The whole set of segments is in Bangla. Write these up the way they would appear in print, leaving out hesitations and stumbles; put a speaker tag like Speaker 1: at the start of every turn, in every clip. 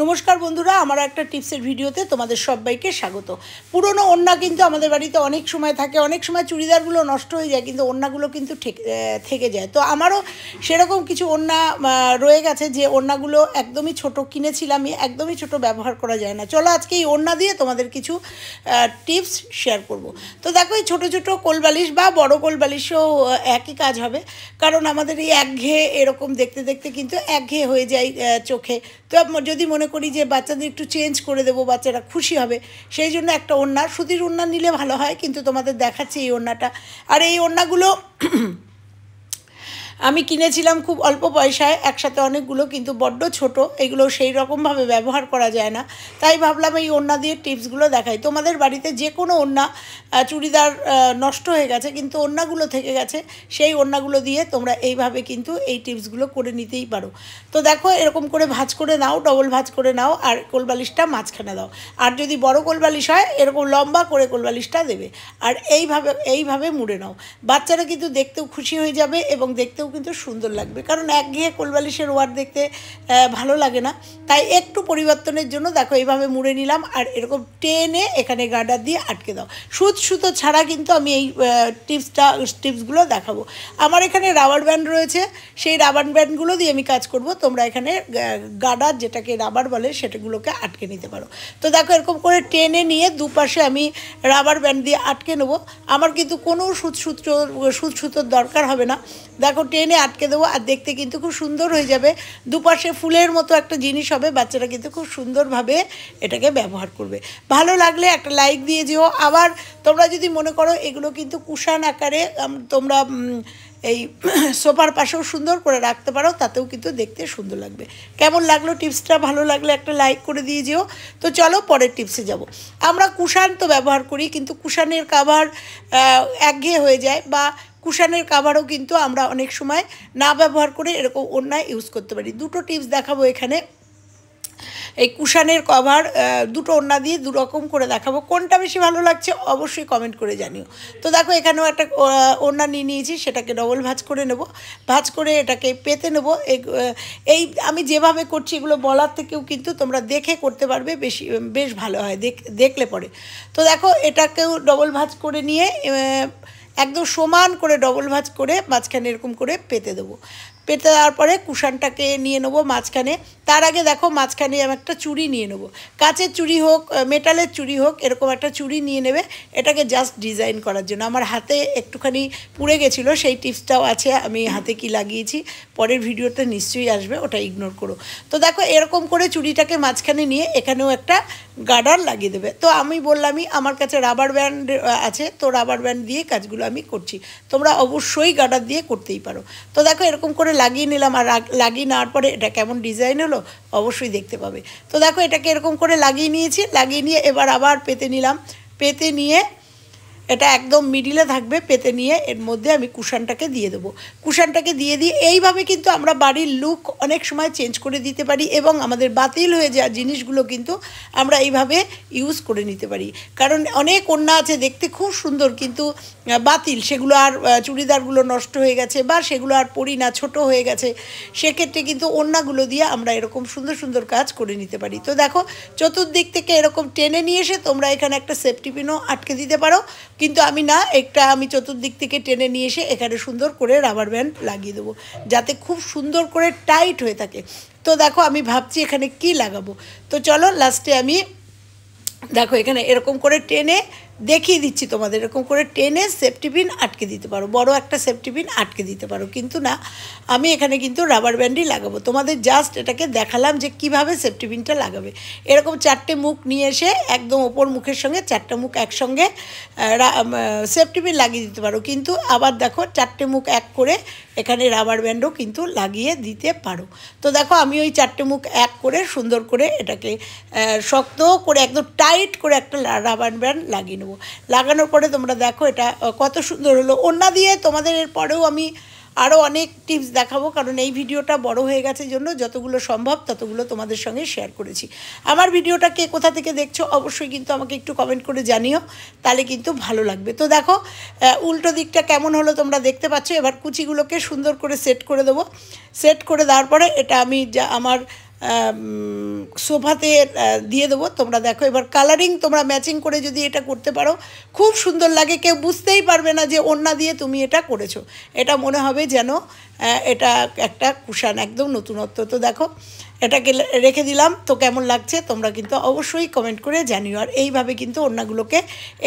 Speaker 1: নমস্কার বন্ধুরা, আমার একটা টিপসের ভিডিওতে তোমাদের সবাইকে স্বাগত। পুরনো ওড়না কিন্তু আমাদের বাড়িতে অনেক সময় থাকে, অনেক সময় চুড়িদারগুলো নষ্ট হয়ে যায়, কিন্তু ওড়নাগুলো কিন্তু থেকে যায়। তো আমারও সেরকম কিছু ওড়না রয়ে গেছে, যে ওড়নাগুলো একদমই ছোট কিনেছিলাম, একদমই ছোট, ব্যবহার করা যায় না। চলো আজকে এই ওড়না দিয়ে তোমাদের কিছু টিপস শেয়ার করব। তো দেখো, এই ছোটো ছোটো কোলবালিশ বা বড় কোলবালিশও একই কাজ হবে, কারণ আমাদের এই একঘেয়ে এরকম দেখতে দেখতে কিন্তু একঘেয়ে হয়ে যায় চোখে। তো যদি মনে করি যে বাচ্চাদের একটু চেঞ্জ করে দেবো, বাচ্চারা খুশি হবে, সেই জন্য একটা ওড়না, সুতির ওড়না নিলে ভালো হয়। কিন্তু তোমাদের দেখাচ্ছি এই ওড়নাটা। আর এই ওড়নাগুলো আমি কিনেছিলাম খুব অল্প পয়সায়, একসাথে অনেকগুলো, কিন্তু বড্ড ছোট, এগুলো সেই রকমভাবে ব্যবহার করা যায় না। তাই ভাবলাম এই ওড়না দিয়ে টিপসগুলো দেখাই। তোমাদের বাড়িতে যে কোনো ওড়না, চুড়িদার নষ্ট হয়ে গেছে কিন্তু ওড়নাগুলো থেকে গেছে, সেই ওড়নাগুলো দিয়ে তোমরা এইভাবে কিন্তু এই টিপসগুলো করে নিতেই পারো। তো দেখো, এরকম করে ভাঁজ করে নাও, ডবল ভাঁজ করে নাও, আর কোলবালিশটা মাঝখানে দাও। আর যদি বড় কোলবালিশ হয়, এরকম লম্বা করে কোলবালিশটা দেবে, আর এইভাবে মুড়ে নাও। বাচ্চারা কিন্তু দেখতেও খুশি হয়ে যাবে এবং দেখতেও কিন্তু সুন্দর লাগবে, কারণ একঘেয়ে কোলবালিশের ওয়ার দেখতে ভালো লাগে না। তাই একটু পরিবর্তনের জন্য দেখো এইভাবে মুড়ে নিলাম, আর এরকম টেনে এখানে গার্ডার দিয়ে আটকে দাও। সুতো ছাড়া কিন্তু আমি এই টিপসগুলো দেখাবো। আমার এখানে রাবার ব্যান্ড রয়েছে, সেই রাবার ব্যান্ডগুলো দিয়ে আমি কাজ করব। তোমরা এখানে গার্ডার, যেটাকে রাবার বলে, সেটাগুলোকে আটকে নিতে পারো। তো দেখো, এরকম করে টেনে নিয়ে দুপাশে আমি রাবার ব্যান্ড দিয়ে আটকে নেবো। আমার কিন্তু কোনো সুতোর দরকার হবে না। দেখো, টেনে আটকে দেবো, আর দেখতে কিন্তু খুব সুন্দর হয়ে যাবে। দুপাশে ফুলের মতো একটা জিনিস হবে, বাচ্চারা কিন্তু খুব সুন্দরভাবে এটাকে ব্যবহার করবে। ভালো লাগলে একটা লাইক দিয়ে যেও। আবার তোমরা যদি মনে করো এগুলো কিন্তু কুশান আকারে তোমরা এই সোফার পাশেও সুন্দর করে রাখতে পারো, তাতেও কিন্তু দেখতে সুন্দর লাগবে। কেমন লাগলো টিপসটা? ভালো লাগলে একটা লাইক করে দিয়ে যেও। তো চলো পরের টিপসে যাব। আমরা কুশান তো ব্যবহার করি, কিন্তু কুশানের কাভার একঘেয়ে হয়ে যায়, বা কুশানের কাভারও কিন্তু আমরা অনেক সময় না ব্যবহার করে এরকম ওড়নায় ইউজ করতে পারি। দুটো টিপস দেখাবো এখানে। এই কুশানের কভার দুটো ওড়না দিয়ে দুরকম করে দেখাবো। কোনটা বেশি ভালো লাগছে অবশ্যই কমেন্ট করে জানিও। তো দেখো, এখানেও একটা ওড়না নিয়ে নিয়েছি, সেটাকে ডবল ভাঁজ করে নেব। ভাঁজ করে এটাকে পেতে নেব। এই আমি যেভাবে করছি, এগুলো বলার থেকেও কিন্তু তোমরা দেখে করতে পারবে, বেশ ভালো হয় দেখলে পরে। তো দেখো, এটাকেও ডবল ভাঁজ করে নিয়ে একদম সমান করে ডবল ভাঁজ করে মাঝখানে এরকম করে পেতে দেবো। পেতে দেওয়ার পরে কুশানটাকে নিয়ে নেবো মাঝখানে। তার আগে দেখো, মাঝখানে আমি একটা চুড়ি নিয়ে নেবো। কাচের চুড়ি হোক, মেটালের চুড়ি হোক, এরকম একটা চুড়ি নিয়ে নেবে, এটাকে জাস্ট ডিজাইন করার জন্য। আমার হাতে একটুখানি পুড়ে গেছিলো, সেই টিপসটাও আছে, আমি হাতে কি লাগিয়েছি পরের ভিডিওতে নিশ্চয়ই আসবে, ওটা ইগনোর করো। তো দেখো, এরকম করে চুড়িটাকে মাঝখানে নিয়ে এখানেও একটা গার্ডার লাগিয়ে দেবে। তো আমি বললামই, আমার কাছে রাবার ব্যান্ড আছে, তো রাবার ব্যান্ড দিয়ে কাজগুলো আমি করছি। তোমরা অবশ্যই গার্ডার দিয়ে করতেই পারো। তো দেখো, এরকম করে লাগিয়ে নিলাম, আর লাগিয়ে নেওয়ার পরে এটা কেমন ডিজাইন হলো অবশ্যই দেখতে পাবে। তো দেখো, এটাকে এরকম করে লাগিয়ে নিয়েছি, লাগিয়ে নিয়ে এবার আবার পেতে নিলাম। পেতে নিয়ে এটা একদম মিডিলে থাকবে। পেতে নিয়ে এর মধ্যে আমি কুশানটাকে দিয়ে দেবো। কুশানটাকে দিয়ে এইভাবে কিন্তু আমরা বাড়ির লুক অনেক সময় চেঞ্জ করে দিতে পারি, এবং আমাদের বাতিল হয়ে যাওয়া জিনিসগুলো কিন্তু আমরা এইভাবে ইউজ করে নিতে পারি। কারণ অনেক ওড়না আছে দেখতে খুব সুন্দর, কিন্তু বাতিল, সেগুলো আর চুড়িদারগুলো নষ্ট হয়ে গেছে, বা সেগুলো আর পরি না, ছোট হয়ে গেছে। সেক্ষেত্রে কিন্তু ওড়নাগুলো দিয়ে আমরা এরকম সুন্দর সুন্দর কাজ করে নিতে পারি। তো দেখো, চতুর্দিক থেকে এরকম টেনে নিয়ে এসে তোমরা এখানে একটা সেফটি পিনও আটকে দিতে পারো, কিন্তু আমি চতুর্দিক থেকে টেনে নিয়ে এসে এখানে সুন্দর করে রাবার ব্যান্ড লাগিয়ে দেবো, যাতে খুব সুন্দর করে টাইট হয়ে থাকে। তো দেখো, আমি ভাবছি এখানে কি লাগাবো। তো চলো, লাস্টে আমি দেখো এখানে এরকম করে টেনে দেখিয়ে দিচ্ছি তোমাদের। এরকম করে টেনে সেফটি পিন আটকে দিতে পারো, বড় একটা সেফটি পিন আটকে দিতে পারো, কিন্তু না, আমি এখানে কিন্তু রাবার ব্যান্ডই লাগাবো। তোমাদের জাস্ট এটাকে দেখালাম যে কিভাবে সেফটি পিনটা লাগাবে। এরকম চারটে মুখ নিয়ে এসে একদম ওপর মুখের সঙ্গে চারটে মুখ একসঙ্গে সেফটি পিন লাগিয়ে দিতে পারো, কিন্তু আবার দেখো, চারটে মুখ এক করে এখানে রাবার ব্যান্ডও কিন্তু লাগিয়ে দিতে পারো। তো দেখো, আমি ওই চারটে মুখ এক করে সুন্দর করে এটাকে শক্ত করে একদম টাইট করে একটা রাবার ব্যান্ড লাগিয়ে নেবো। লাগানোর পরে তোমরা দেখো এটা কত সুন্দর হলো। ওড়না দিয়ে তোমাদের এর পরেও আমি আরও অনেক টিপস দেখাবো, কারণ এই ভিডিওটা বড় হয়ে গেছে জন্য যতগুলো সম্ভব ততগুলো তোমাদের সঙ্গে শেয়ার করেছি। আমার ভিডিওটা কে কোথা থেকে দেখছো অবশ্যই কিন্তু আমাকে একটু কমেন্ট করে জানিও, তাহলে কিন্তু ভালো লাগবে। তো দেখো, উল্টো দিকটা কেমন হলো তোমরা দেখতে পাচ্ছ। এবার কুচিগুলোকে সুন্দর করে সেট করে দেবো। সেট করে দেওয়ার পরে এটা আমি আমার সোফাতে দিয়ে দেবো। তোমরা দেখো এবার কালারিং তোমরা ম্যাচিং করে যদি এটা করতে পারো খুব সুন্দর লাগে, কেউ বুঝতেই পারবে না যে ওড়না দিয়ে তুমি এটা করেছো, এটা মনে হবে যেন এটা একটা কুশান, একদম নতুনত্ব। তো দেখো এটাকে রেখে দিলাম। তো কেমন লাগছে তোমরা কিন্তু অবশ্যই কমেন্ট করে জানিও। আর এইভাবে কিন্তু ওড়নাগুলোকে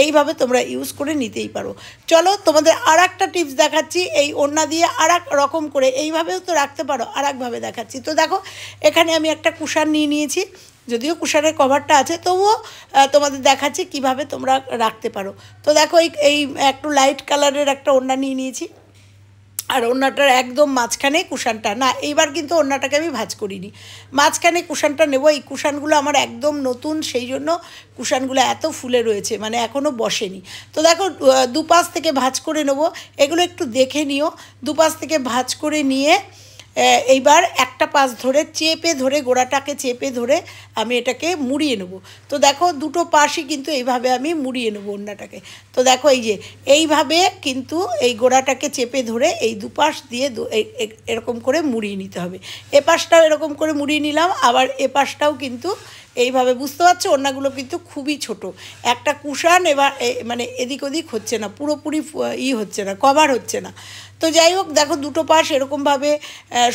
Speaker 1: এইভাবে তোমরা ইউজ করে নিতেই পারো। চলো তোমাদের আর একটা টিপস দেখাচ্ছি, এই ওড়না দিয়ে আর এক রকম করে এইভাবেও তো রাখতে পারো, আর একভাবে দেখাচ্ছি। তো দেখো এখানে আমি একটা কুশান নিয়ে নিয়েছি, যদিও কুশানের কভারটা আছে, তবুও তোমাদের দেখাচ্ছি কিভাবে তোমরা রাখতে পারো। তো দেখো এই একটু লাইট কালারের একটা ওড়না নিয়ে নিয়েছি, আর ওড়নাটার একদম মাঝখানে কুশানটা না, এইবার কিন্তু ওড়নাটাকে আমি ভাঁজ করিনি, মাঝখানে কুশানটা নেব। এই কুশানগুলো আমার একদম নতুন, সেই জন্য কুশানগুলো এত ফুলে রয়েছে, মানে এখনও বসেনি। তো দেখো দুপাশ থেকে ভাঁজ করে নেব, এগুলো একটু দেখে নিও। দুপাশ থেকে ভাঁজ করে নিয়ে এইবার একটা পাশ ধরে চেপে ধরে, গোড়াটাকে চেপে ধরে আমি এটাকে মুড়িয়ে নেব। তো দেখো দুটো পাশই কিন্তু এইভাবে আমি মুড়িয়ে নেব ওড়নাটাকে। তো দেখো এই যে এইভাবে কিন্তু এই গোড়াটাকে চেপে ধরে এই দুপাশ দিয়ে এরকম করে মুড়িয়ে নিতে হবে। এ পাশটাও এরকম করে মুড়িয়ে নিলাম, আবার এ পাশটাও কিন্তু এইভাবে। বুঝতে পারছো ওড়নাগুলো কিন্তু খুবই ছোট, একটা কুশান এবার মানে এদিক ওদিক হচ্ছে না, পুরোপুরি হচ্ছে না, কভার হচ্ছে না। তো যাই হোক দেখো দুটো পাশ এরকমভাবে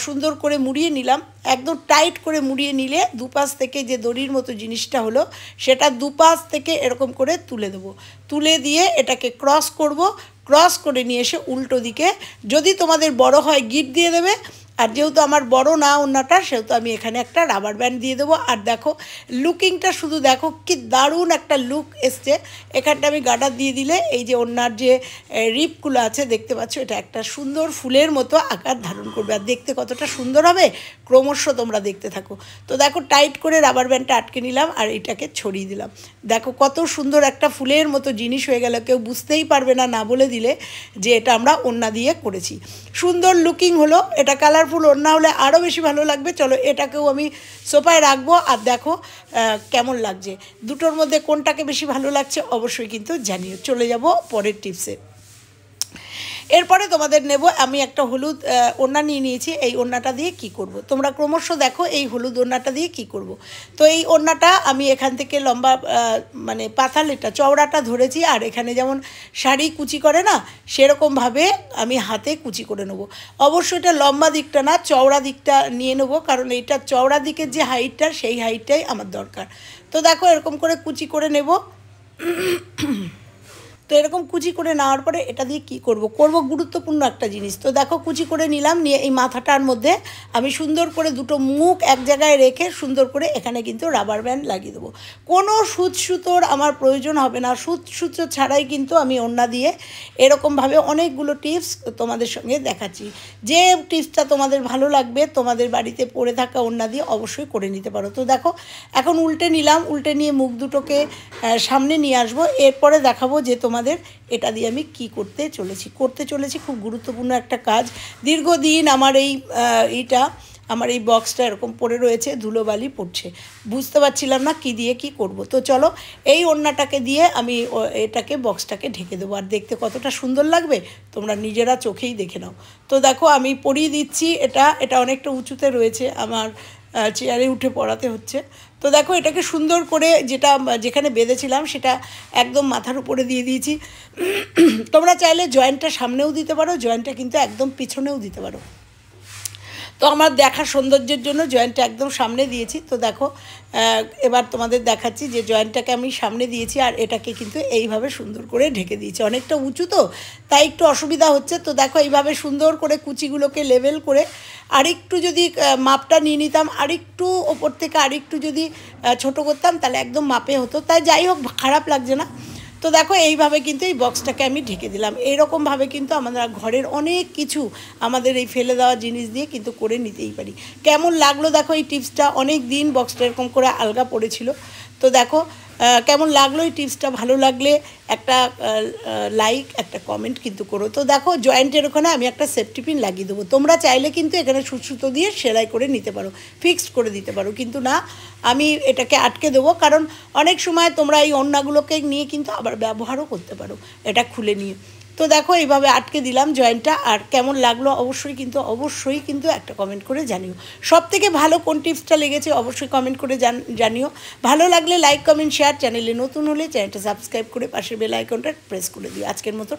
Speaker 1: সুন্দর করে মুড়িয়ে নিলাম। একদম টাইট করে মুড়িয়ে নিলে দুপাশ থেকে যে দড়ির মতো জিনিসটা হলো সেটা দুপাশ থেকে এরকম করে তুলে দেবো। তুলে দিয়ে এটাকে ক্রস করব, ক্রস করে নিয়ে এসে উল্টো দিকে, যদি তোমাদের বড় হয় গিট দিয়ে দেবে, আর যেহেতু আমার বড় না ওড়নাটা, সেহেতু আমি এখানে একটা রাবার ব্যান্ড দিয়ে দেবো। আর দেখো লুকিংটা শুধু দেখো কি দারুণ একটা লুক এসছে। এখানটা আমি গার্ডার দিয়ে দিলে এই যে ওড়নার যে রিপগুলো আছে দেখতে পাচ্ছ, এটা একটা সুন্দর ফুলের মতো আকার ধারণ করবে, আর দেখতে কতটা সুন্দর হবে ক্রমশ তোমরা দেখতে থাকো। তো দেখো টাইট করে রাবার ব্যান্ডটা আটকে নিলাম আর এটাকে ছড়িয়ে দিলাম। দেখো কত সুন্দর একটা ফুলের মতো জিনিস হয়ে গেল, কেউ বুঝতেই পারবে না না বলে দিলে যে এটা আমরা ওড়না দিয়ে করেছি। সুন্দর লুকিং হলো, এটা কালারফুল ওড়না হলে আরও বেশি ভালো লাগবে। চলো এটাকেও আমি সোফায় রাখবো, আর দেখো কেমন লাগছে, দুটোর মধ্যে কোনটাকে বেশি ভালো লাগছে অবশ্যই কিন্তু জানিও। চলে যাব পরের টিপসে। এরপরে তোমাদের নেব আমি একটা হলুদ ওড়না নিয়ে নিয়েছি। এই ওড়নাটা দিয়ে কি করব তোমরা ক্রমশ দেখো, এই হলুদ ওড়নাটা দিয়ে কি করব। তো এই ওড়নাটা আমি এখান থেকে লম্বা মানে পাতালেটা চওড়াটা ধরেছি, আর এখানে যেমন শাড়ি কুচি করে না সেরকমভাবে আমি হাতে কুচি করে নেব। অবশ্যই এটা লম্বা দিকটা না, চওড়া দিকটা নিয়ে নেব, কারণ এইটা চওড়া দিকের যে হাইটটা সেই হাইটটাই আমার দরকার। তো দেখো এরকম করে কুচি করে নেব। তো এরকম কুচি করে নেওয়ার পরে এটা দিয়ে কী করব গুরুত্বপূর্ণ একটা জিনিস। তো দেখো কুচি করে নিলাম, নিয়ে এই মাথাটার মধ্যে আমি সুন্দর করে দুটো মুখ এক জায়গায় রেখে সুন্দর করে এখানে কিন্তু রাবার ব্যান্ড লাগিয়ে দেবো। কোনো সুচ সুতোর আমার প্রয়োজন হবে না, সুচ সুতো ছাড়াই কিন্তু আমি ওড়না দিয়ে এরকমভাবে অনেকগুলো টিপস তোমাদের সঙ্গে দেখাচ্ছি। যে টিপসটা তোমাদের ভালো লাগবে তোমাদের বাড়িতে পড়ে থাকা ওড়না দিয়ে অবশ্যই করে নিতে পারো। তো দেখো এখন উল্টে নিলাম, উল্টে নিয়ে মুখ দুটোকে সামনে নিয়ে আসবো। এরপরে দেখাবো যে তোমাদের এটা দিয়ে আমি কি করতে চলেছি খুব গুরুত্বপূর্ণ একটা কাজ। দীর্ঘদিন আমার আমার এই বক্সটা এরকম পড়ে রয়েছে, ধুলোবালি পড়ছে, বুঝতে পারছিলাম না কি দিয়ে কি করব। তো চলো এই ওড়নাটাকে দিয়ে আমি এটাকে বক্সটাকে ঢেকে দেবো, আর দেখতে কতটা সুন্দর লাগবে তোমরা নিজেরা চোখেই দেখে নাও। তো দেখো আমি পরিয়ে দিচ্ছি, এটা অনেকটা উঁচুতে রয়েছে, আমার চেয়ারে উঠে পড়াতে হচ্ছে। তো দেখো এটাকে সুন্দর করে যেখানে বেঁধেছিলাম সেটা একদম মাথার উপরে দিয়ে দিয়েছি। তোমরা চাইলে জয়েন্টটা সামনেও দিতে পারো, জয়েন্টটা কিন্তু একদম পিছনেও দিতে পারো। তো আমার দেখার সৌন্দর্যের জন্য জয়েন্টটা একদম সামনে দিয়েছি। তো দেখো এবার তোমাদের দেখাচ্ছি যে জয়েন্টটাকে আমি সামনে দিয়েছি, আর এটাকে কিন্তু এইভাবে সুন্দর করে ঢেকে দিয়েছি। অনেকটা উঁচু তো তাই একটু অসুবিধা হচ্ছে। তো দেখো এইভাবে সুন্দর করে কুচিগুলোকে লেভেল করে আরেকটু যদি মাপটা নিয়ে নিতাম, আরেকটু ওপর থেকে আরেকটু যদি ছোটো করতাম তাহলে একদম মাপে হতো। তাই যাই হোক খারাপ লাগছে না। তো দেখো এইভাবে কিন্তু এই বক্সটাকে আমি ঢেকে দিলাম। এইরকমভাবে কিন্তু আমরা ঘরের অনেক কিছু আমাদের এই ফেলে দেওয়া জিনিস দিয়ে কিন্তু করে নিতেই পারি। কেমন লাগলো দেখো এই টিপসটা, অনেক দিন বক্সটা এরকম করে আলগা পড়েছিল। তো দেখো কেমন লাগলো এই টিপসটা, ভালো লাগলে একটা লাইক একটা কমেন্ট কিন্তু করো। তো দেখো জয়েন্টের ওখানে আমি একটা সেফটি পিন লাগিয়ে দেবো। তোমরা চাইলে কিন্তু এখানে সুতো দিয়ে সেলাই করে নিতে পারো, ফিক্সড করে দিতে পারো, কিন্তু না আমি এটাকে আটকে দেবো, কারণ অনেক সময় তোমরা এই ওড়নাগুলোকে নিয়ে কিন্তু আবার ব্যবহারও করতে পারো এটা খুলে নিয়ে। তো দেখো এইভাবে আটকে দিলাম জয়েন্টটা। আর কেমন লাগলো অবশ্যই কিন্তু একটা কমেন্ট করে জানিও। সবথেকে ভালো কোন টিপসটা লেগেছে অবশ্যই কমেন্ট করে জানিও। ভালো লাগলে লাইক কমেন্ট শেয়ার, চ্যানেলে নতুন হলে চ্যানেলটা সাবস্ক্রাইব করে পাশের বেল আইকনটা প্রেস করে দিও। আজকের মতো